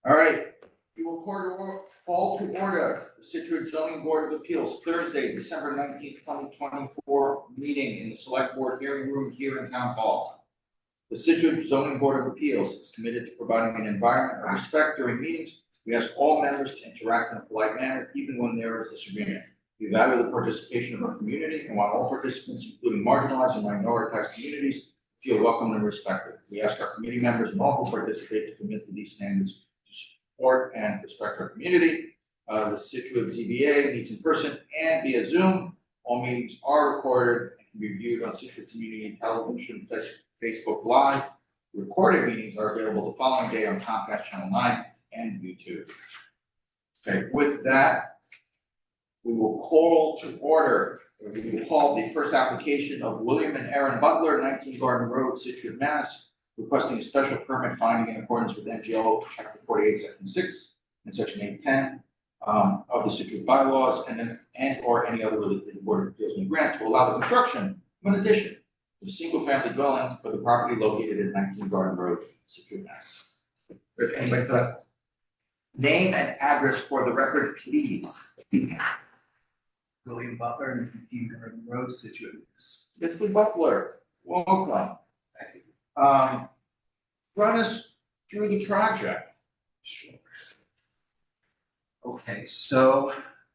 All right, we will call to order the Scituate Zoning Board of Appeals Thursday, December 19th, 2024 meeting in the Select Board hearing room here in Town Hall. The Scituate Zoning Board of Appeals is committed to providing an environment of respect during meetings. We ask all members to interact in a polite manner, even when there is disagreement. We value the participation of our community and want all participants, including marginalized and minoritized communities, feel welcome and respected. We ask our committee members and all who participate to commit to these standards to support and respect our community. The Scituate ZBA meets in person and via Zoom. All meetings are recorded and can be viewed on Scituate Community Television, Facebook Live. Recorded meetings are available the following day on Comcast Channel 9 and YouTube. Okay, with that, we will call to order. We will call the first application of William and Aaron Butler, 19 Garden Road, Scituate, Mass., requesting a special permit finding in accordance with NGL Chapter 48, Section 6 and Section 810 of the Scituate bylaws, and or any other relief that the Board of Appeals may grant to allow the construction of an addition to a single-family dwelling for the property located at 19 Garden Road, Scituate, Mass. Anybody got that? Name and address for the record, please. William Butler, 19 Garden Road, Scituate. Mr. Butler, welcome. Thank you. Run us through the project. Sure. Okay, so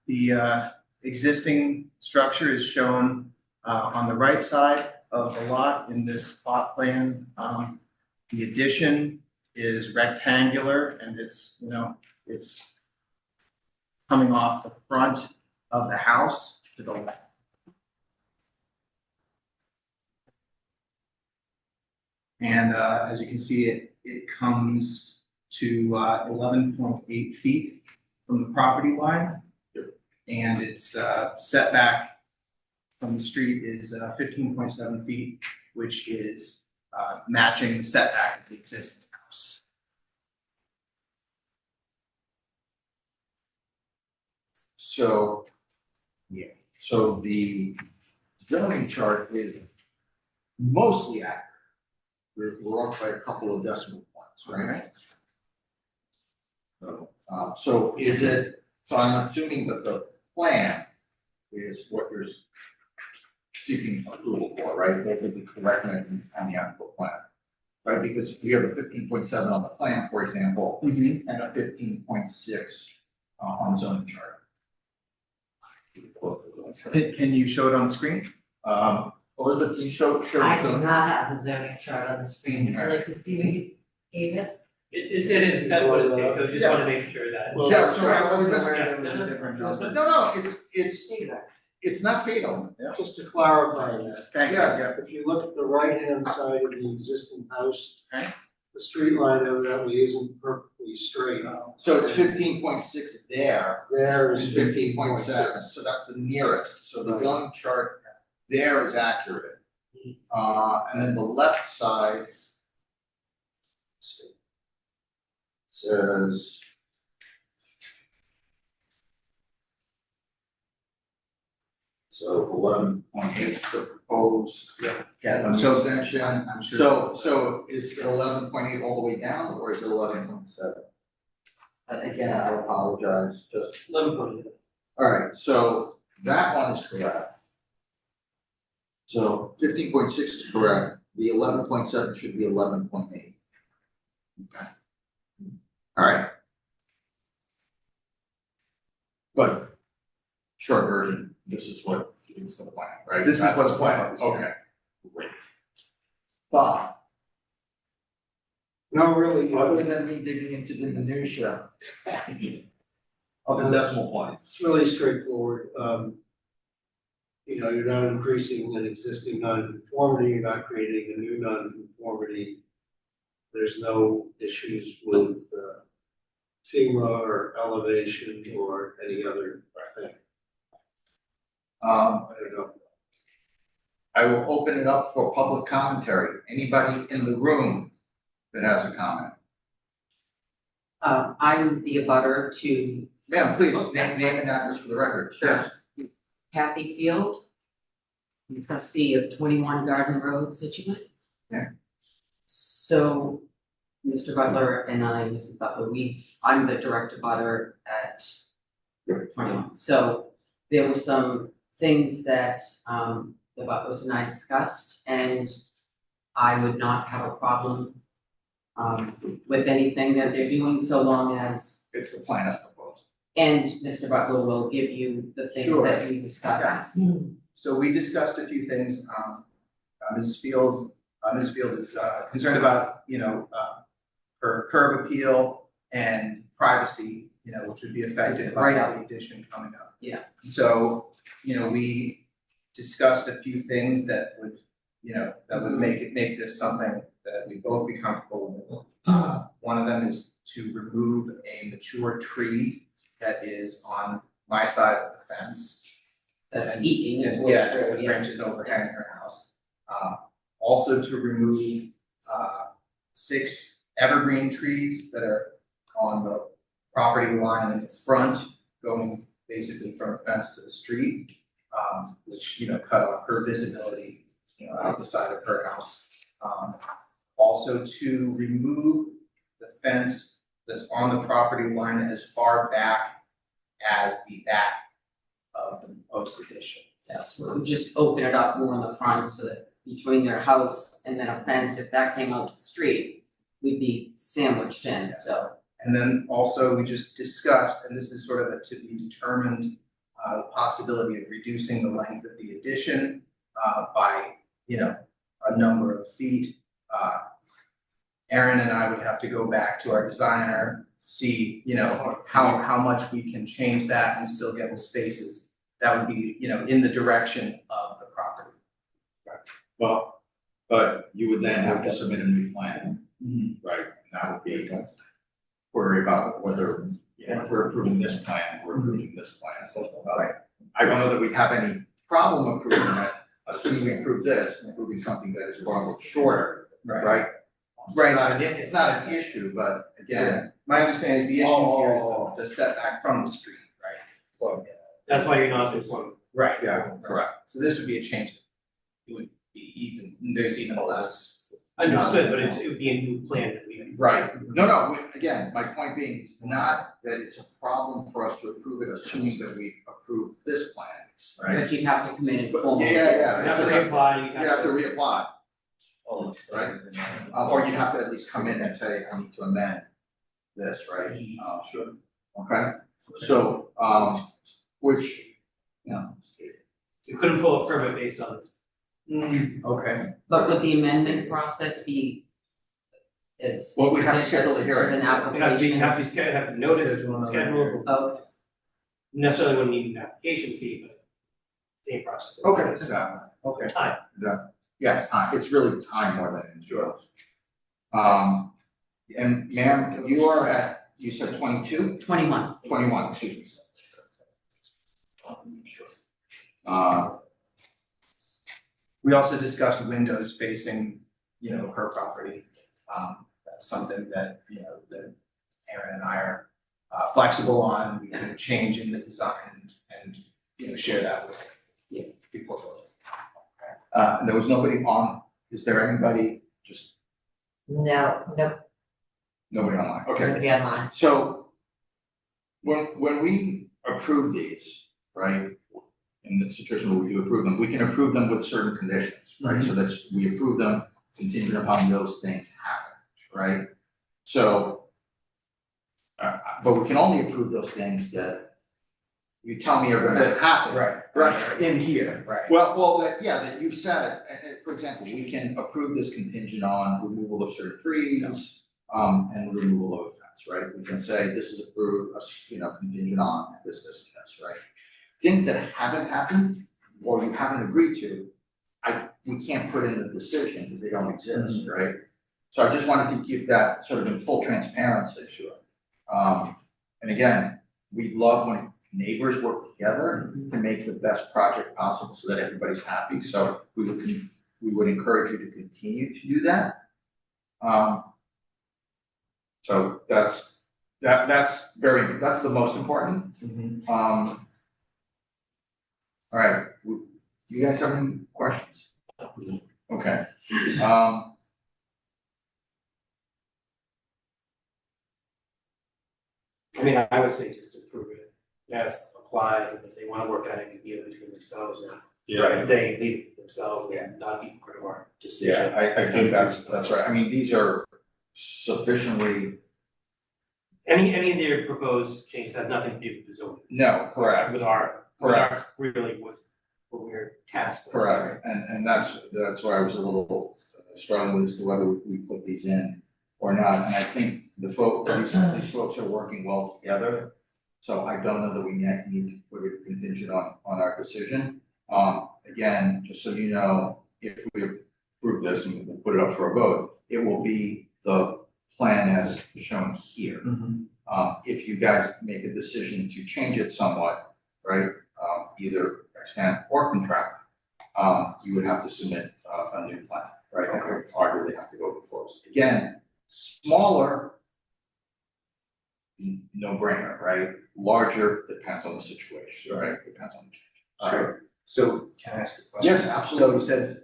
the existing structure is shown on the right side of the lot in this plot plan. The addition is rectangular and it's coming off the front of the house to the left. And as you can see, it comes to 11.8 feet from the property line. And its setback from the street is 15.7 feet, which is matching the setback of the existing house. So, yeah, so the zoning chart is mostly accurate. We're off by a couple of decimal points, right? So is it, so I'm assuming that the plan is what you're seeking approval for, right? That would be correct on the actual plan, right? Because we have a 15.7 on the plan, for example, and a 15.6 on the zoning chart. Can you show it on the screen? Elizabeth, can you show I do not have the zoning chart on the screen. Like, do you gave it? It is, that's what it is, so just want to make sure that. Well, Yeah, so I wasn't just- aware there was a different number. No, it's not fatal. Just to clarify that, Thank you. Yes. Yeah. if you look at the right-hand side of the existing house, Okay. the street line evidently isn't perfectly straight. So it's 15.6 there. There Is is 15.7, so that's the nearest, so the zoning chart there is accurate. And then the left side. Let's see, says. So 11.8 proposed. Yeah, So so extension, I'm sure. so is it 11.8 all the way down, or is it 11.7? Again, I apologize, just. 11.8. All right, so that one is correct. So 15.6 is correct, the 11.7 should be 11.8. Okay. All right. But short version, this is what is the plan, right? This is That's what's the plan. planned. Okay, great. But No, really, other than me digging into the minutia of the decimal points. it's really straightforward. You're not increasing an existing nonconformity, you're not creating a new nonconformity. There's no issues with FEMA or elevation or any other thing. I don't know. I will open it up for public commentary. Anybody in the room that has a comment? I'm the abutter to Ma'am, please, name and address for the record. Sure. Kathy Field, I'm trustee of 21 Garden Road, Scituate. Yeah. So, Mr. Butler and I, Mrs. Butler, I'm the direct abutter at 21. So there were some things that the Butlers and I discussed, and I would not have a problem with anything that they're doing, so long as, It's the plan as proposed. and Mr. Butler will give you the things Sure. that we discussed. So we discussed a few things, Mrs. Field is concerned about, her curb appeal and privacy, which would be affected by Right up. the addition coming up. Yeah. So, we discussed a few things that would, that would make this something that we both be comfortable with. One of them is to remove a mature tree that is on my side of the fence. That's And- eking its and, way yeah, through, the yeah. branches overhanging her house. Also to remove 6 evergreen trees that are on the property line in the front, going basically from the fence to the street, which, cut off her visibility, out the side of her house. Also to remove the fence that's on the property line as far back as the back of the proposed addition. Yes, we would just open it up more in the front so that between their house and then a fence, if that came out to the street, we'd be sandwiched in, so. And then also we just discussed, and this is sort of a to be determined, the possibility of reducing the length of the addition by, a number of feet. Aaron and I would have to go back to our designer, see, how much we can change that and still get the spaces. That would be, in the direction of the property. Well, but you would then have to submit a new plan, right? And that would be worry about whether, if we're approving this plan, we're approving this plan. Right. I don't know that we'd have any problem approving it, assuming we approve this, approving something that is quote unquote shorter, right? Right. It's not an issue, but again, My understanding is the issue here is the setback from the street, right? That's why you're not conforming. Right. yeah, correct. So this would be a change. It would be even, there's even less. Understood, but it would be a new plan that we. Right, no, again, my point being, not that it's a problem for us to approve it, assuming that we approve this plan, right? But you'd have to come in and But- formal. Yeah, You have to reapply, You have to reapply. Right, or you'd have to at least come in and say, I need to amend this, right? Sure. Okay, so, which, You couldn't pull a permit based on this. Okay. But would the amendment process be as? Well, we'd have to schedule the hearing. As an It'd have to be, application? have to notice, scheduled, Oh, necessarily wouldn't need an application fee, but same process. okay, Okay. Time. yeah, it's time, it's really time more than insurance. And ma'am, you are at, you said 22? 21. 21, excuse me. We also discussed windows facing, her property. That's something that, that Aaron and I are flexible on. We could change in the design and, share that with people. There was nobody on, is there anybody, just No, nobody online? Okay. nobody online. So when we approve these, right, in the situation where we do approve them, we can approve them with certain conditions, right? So that's, we approve them contingent upon those things happen, right? So, but we can only approve those things that you tell me are gonna happen. Right. In here, right. Well, that you've said, for example, we can approve this contingent on removal of certain trees, and removal of a fence, right? We can say this is approved, contingent on this, right? Things that haven't happened, or you haven't agreed to, we can't put in the decision because they don't exist, right? So I just wanted to keep that sort of in full transparency, sure. And again, we love when neighbors work together to make the best project possible so that everybody's happy, so we would encourage you to continue to do that. So that's that's the most important. All right, you guys have any questions? Okay, I mean, I would say just approve it, yes, apply, and if they wanna work out any deal between themselves, and they leave it themselves, and not be part of our decision. yeah, I think that's right. I mean, these are sufficiently, Any of their proposed changes have nothing to do with the zoning. no, correct. With our, really with what we're tasked with. Correct, and that's why I was a little struggling as to whether we put these in or not, and I think these folks are working well together. So I don't know that we need to put it contingent on our decision. Again, just so you know, if we approve this and we'll put it up for a vote, it will be the plan as shown here. If you guys make a decision to change it somewhat, right, either expand or contract, you would have to submit a new plan, right? And it would arguably have to go before us. Again, smaller, no brainer, right? Larger depends on the situation, right? Depends on the change. Sure. So can I ask a question? Yes, absolutely. So you said,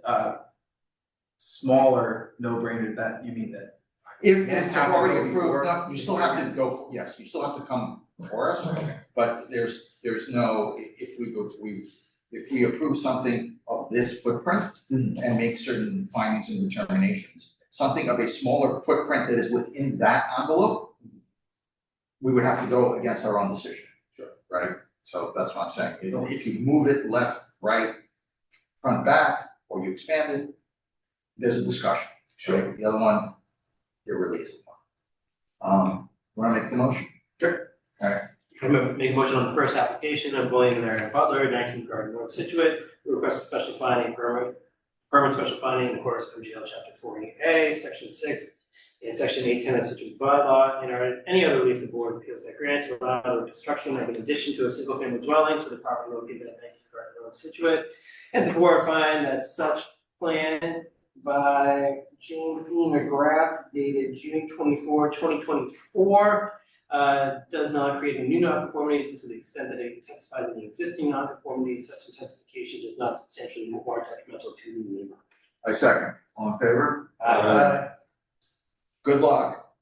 smaller, no brainer, that you mean that? If Yeah, it's have to already go approved, before- no, you still have to go, yes, you still have to come for us, but there's no, if we approve something of this footprint and make certain findings and determinations, something of a smaller footprint that is within that envelope, we would have to go against our own decision. Sure. Right? So that's what I'm saying. If you move it left, right, front, back, or you expand it, there's a discussion. Sure. The other one, you're releasing one. Wanna make the motion? Sure. Alright. I'm gonna make a motion on the first application of William and Mary Butler, 19 Garden Road, Scituate, who request a special finding permit special finding in accordance with MGL Chapter 40A, Section 6, and Section 810 of Scituate bylaw, and any other relief the board appeals may grant to allow the construction of an addition to a single-family dwelling for the property located at 19 Garden Road, Scituate, and the board find that such plan by Jane E. McGrath dated June 24, 2024, does not create any new nonconformities, and to the extent that it intensifies any existing nonconformities, such intensification does not substantially more detrimental to the neighborhood. I second. All in favor? Good luck.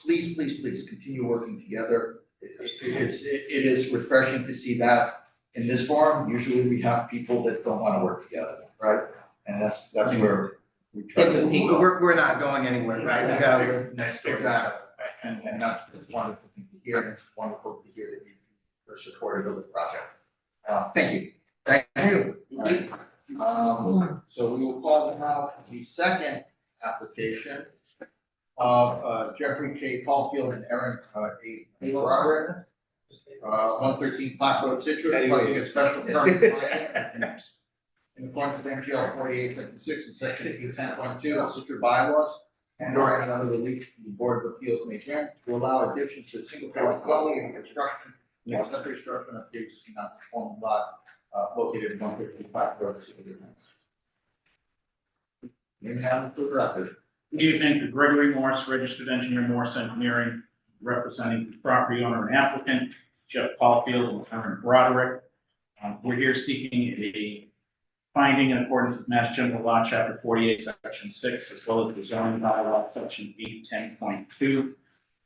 Please, please, please continue working together. It is refreshing to see that in this forum. Usually we have people that don't want to work together, right? And that's where we try to. We're not going anywhere, right? We gotta live next door. Exactly. And that's wonderful to hear, and it's wonderful to hear that you are supportive of the project. Thank you. Thank you. All right. So we will call now the second application of Jeffrey K. Caulfield and Aaron A. Broderick. 113 Park Road, Scituate, requesting a special permit in accordance with MGL 4856 and section 810.2 of Scituate bylaws, and or any other relief the Board of Appeals may grant to allow addition to a single-family dwelling and construction in an accessory structure on a pre-existing non-conforming lot located in 113 Park Road, Scituate. Name and for the record. Good evening, Gregory Morse, registered engineer, Morse Engineering, representing the property owner and applicant, Jeff Caulfield and Aaron Broderick. We're here seeking a finding in accordance with Mass General Law, Chapter 48, Section 6, as well as the zoning bylaw, Section 810.2,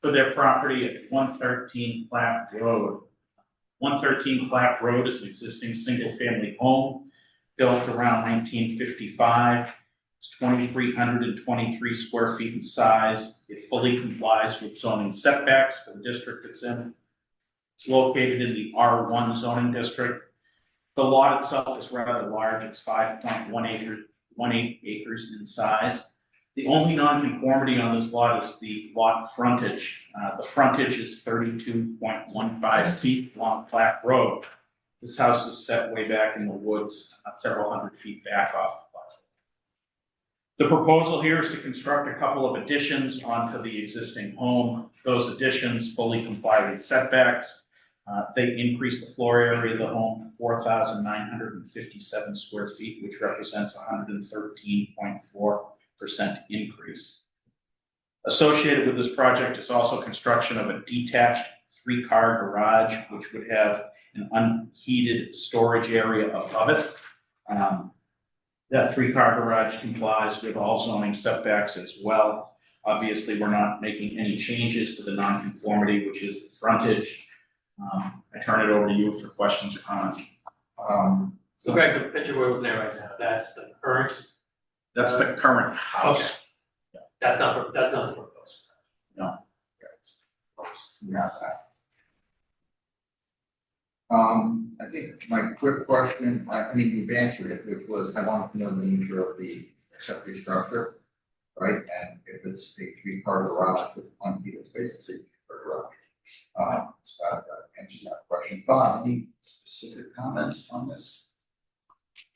for their property at 113 Clapp Road. 113 Clapp Road is an existing single-family home built around 1955. It's 2,323 square feet in size. It fully complies with zoning setbacks for the district it's in. It's located in the R1 zoning district. The lot itself is rather large. It's 5.18 acres in size. The only nonconformity on this lot is the lot frontage. The frontage is 32.15 feet along Clapp Road. This house is set way back in the woods, several hundred feet back off the plaza. The proposal here is to construct a couple of additions onto the existing home. Those additions fully comply with setbacks. They increase the floor area of the home to 4,957 square feet, which represents a 113.4% increase. Associated with this project is also construction of a detached 3-car garage, which would have an unheated storage area above it. That 3-car garage complies with all zoning setbacks as well. Obviously, we're not making any changes to the nonconformity, which is the frontage. I turn it over to you for questions or comments. So Greg, the picture we're looking at right now, that's the current, That's the current house. that's not the proposed. Yeah. I think my quick question, I mean, you've answered it, which was, I wanted to know the nature of the accessory structure, right? And if it's a 3-car garage with unheated space, it's a 3-car garage. So that answers that question. Bob, any specific comments on this?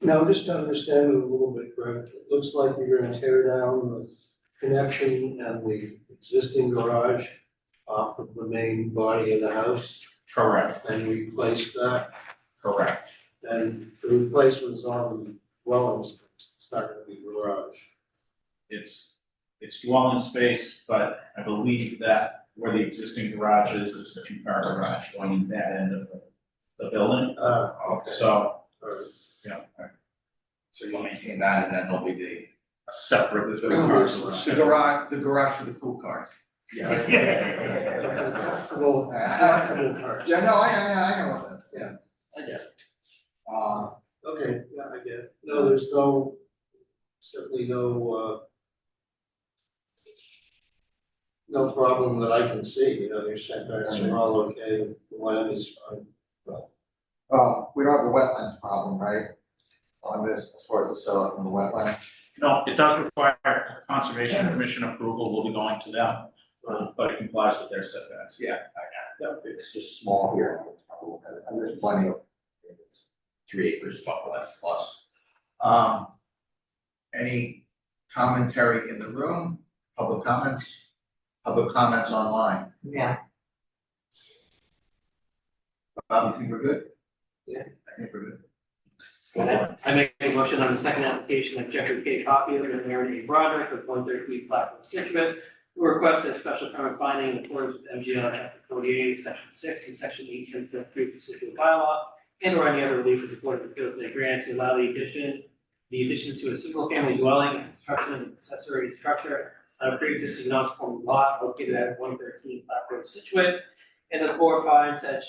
Now, just to understand it a little bit, Greg, it looks like you're gonna tear down the connection and the existing garage off of the main body of the house Correct. and replace that. Correct. And the replacement's on the dwelling space, it's not gonna be garage. It's dwelling space, but I believe that where the existing garage is, there's a 2-car garage going in that end of the building. Okay. So, All right. yeah, So you'll maintain that, and then there'll be the a separate 3-car garage. the garage for the cool cars. Yes. Comfortable, comfortable cars. Yeah, no, I know what that. Yeah. I get it. Okay, yeah, I get it. No, there's no, certainly no problem that I can see, you know, your setbacks are all okay, the land is fine. We don't have a wetlands problem, right? On this, as far as the setup from the wetland. No, it does require Conservation Commission approval, we'll be going to them, but it complies with their setbacks. Yeah, I got it. It's just small here. And there's plenty of, it's 3 acres plus. Any commentary in the room? Public comments? Public comments online? Yeah. Bob, you think we're good? Yeah. I think we're good. I make a motion on the second application of Jeffrey K. Copier and Aaron A. Broderick of 133 Platform Scituate, who requests a special permit finding in accordance with MGL Chapter 48, Section 6, and Section 18.3 of the Scituate bylaw, and or any other relief of the Board of Appeals may grant to allow the addition to a single-family dwelling and construction of an accessory structure on a pre-existing non-conforming lot located at 113 Platform Scituate, and the board finds such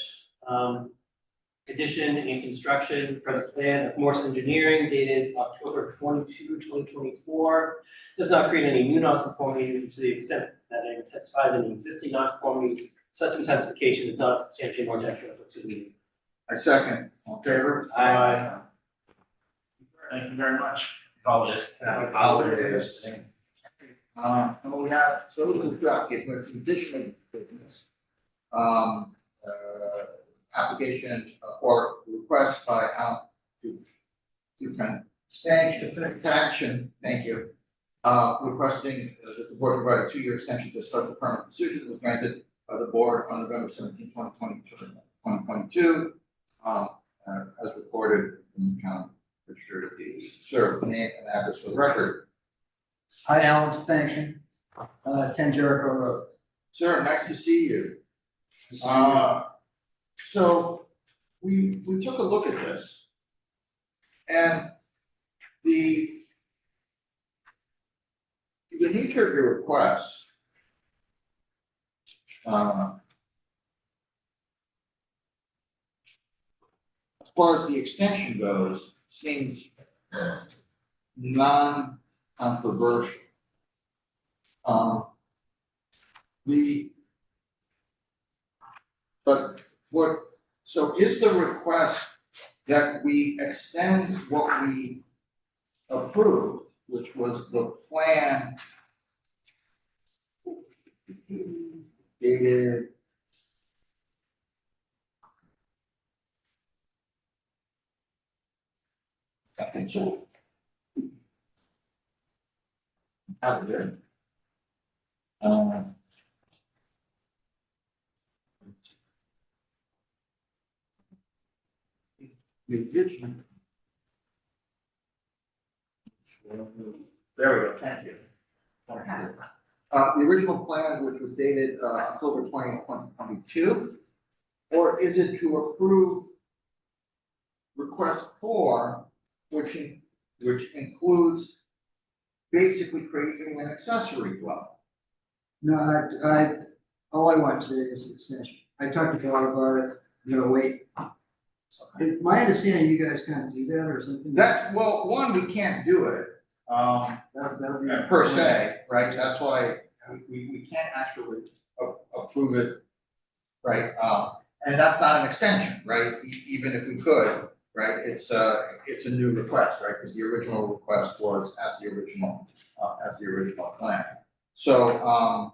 addition and construction per the plan of Morse Engineering dated October 22, 2024, does not create any new nonconformity to the extent that it intensifies any existing nonconformities. Such intensification is not substantially more detrimental to the meeting. I second. All in favor? Aye. Thank you very much. Apologies. Holidays. And we have, so we'll drop it with additional business. Application or request by action, thank you. Requesting that the board provide a 2-year extension to start the permit decision was granted by the board on November 17, 2022. As recorded in the county register of deeds. Sir, name and address for the record. Hi, Alan Stefanshian, 10 Jericho Road. Sir, nice to see you. So we took a look at this. And the nature of your request as far as the extension goes, seems non-controversial. So is the request that we extend what we approved, which was the plan dated out of there. The original. There we go, thank you. the original plan, which was dated, October 20th, 2022? Or is it to approve request 4, which includes basically creating an accessory dwelling? No, all I want today is extension. I talked to Bob about it, I'm gonna wait. My understanding, you guys can't do that or something? Well, one, we can't do it, That'd be. per se, right? That's why we can't actually approve it, right? And that's not an extension, right? Even if we could, right? It's a new request, right? Because the original request was as the original plan. So,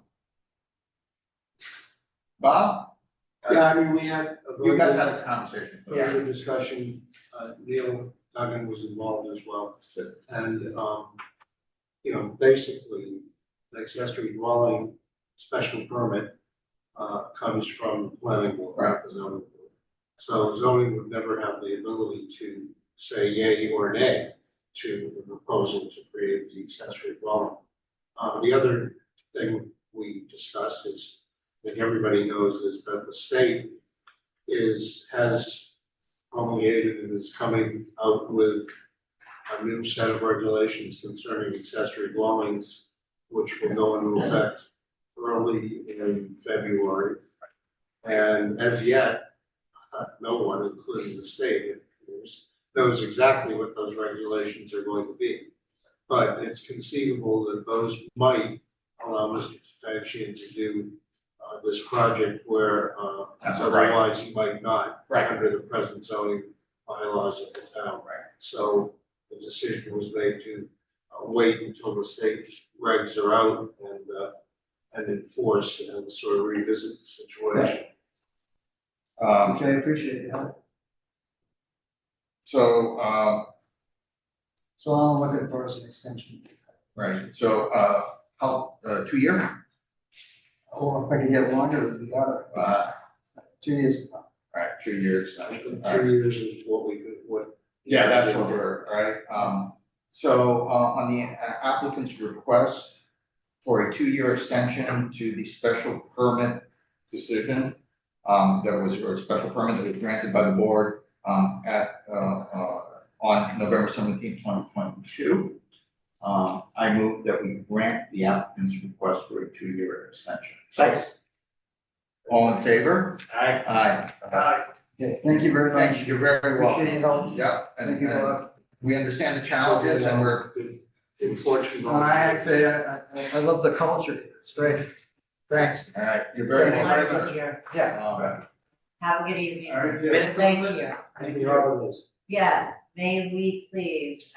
Bob, Yeah, I mean, we had a you guys very had a conversation. very good discussion. Neil Duggan was involved as well. And, basically, an accessory dwelling special permit, comes from the planning board, not the zoning board. So zoning would never have the ability to say yay or nay to the proposal to create the accessory dwelling. The other thing we discussed is, I think everybody knows, is that the state has promulgated and is coming out with a new set of regulations concerning accessory dwellings, which will go into effect early in February. And as yet, no one, including the state, knows exactly what those regulations are going to be. But it's conceivable that those might allow Mr. Tachian to do this project where That's right. otherwise he might not, Right. under the present zoning bylaws of the town. Right. So the decision was made to wait until the state regs are out and enforce and sort of revisit the situation. Which I appreciate, yeah. So, So I'm looking for an extension. right, so, how, 2 year? Or if I could get longer, it'd be better. 2 years. Right, 2 years. 2 years is what we could, what. Yeah, that's what we're, right, so, on the applicant's request for a 2-year extension to the special permit decision, or a special permit that was granted by the board, on November 17th, 2022. I move that we grant the applicant's request for a 2-year extension. Nice. All in favor? Aye. Aye. Okay, thank you very much. Thank you, you're very welcome. Appreciate your help. Yeah, Thank you, Bob. we understand the challenges and we're, Unfortunately. I love the culture. It's great. Thanks. all right, you're very Thank you welcome. very much. Here. Yeah. All right. Have a good evening. Minute Thank approval? you. Yeah, may we please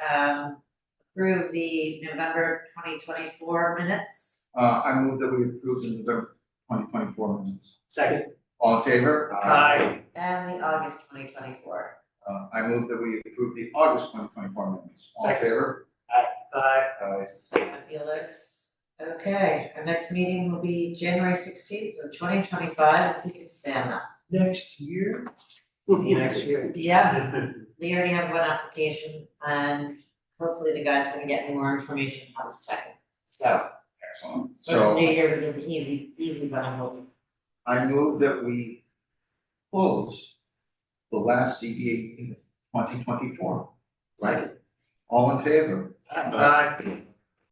approve the November 2024 minutes? I move that we approve the November 2024 minutes. Second. All in favor? Aye. And the August 2024. I move that we approve the August 2024 minutes. All in Second. favor? Aye. Fabulous. Okay, our next meeting will be January 16th of 2025, if you can stand that. Next year? See you next year. Yeah, we already have one application and hopefully the guy's gonna get me more information on his second. So, Excellent. so So New Year will be easy, but I'm hoping. I move that we close the last CBA meeting of 2024. Right? All in favor? Aye.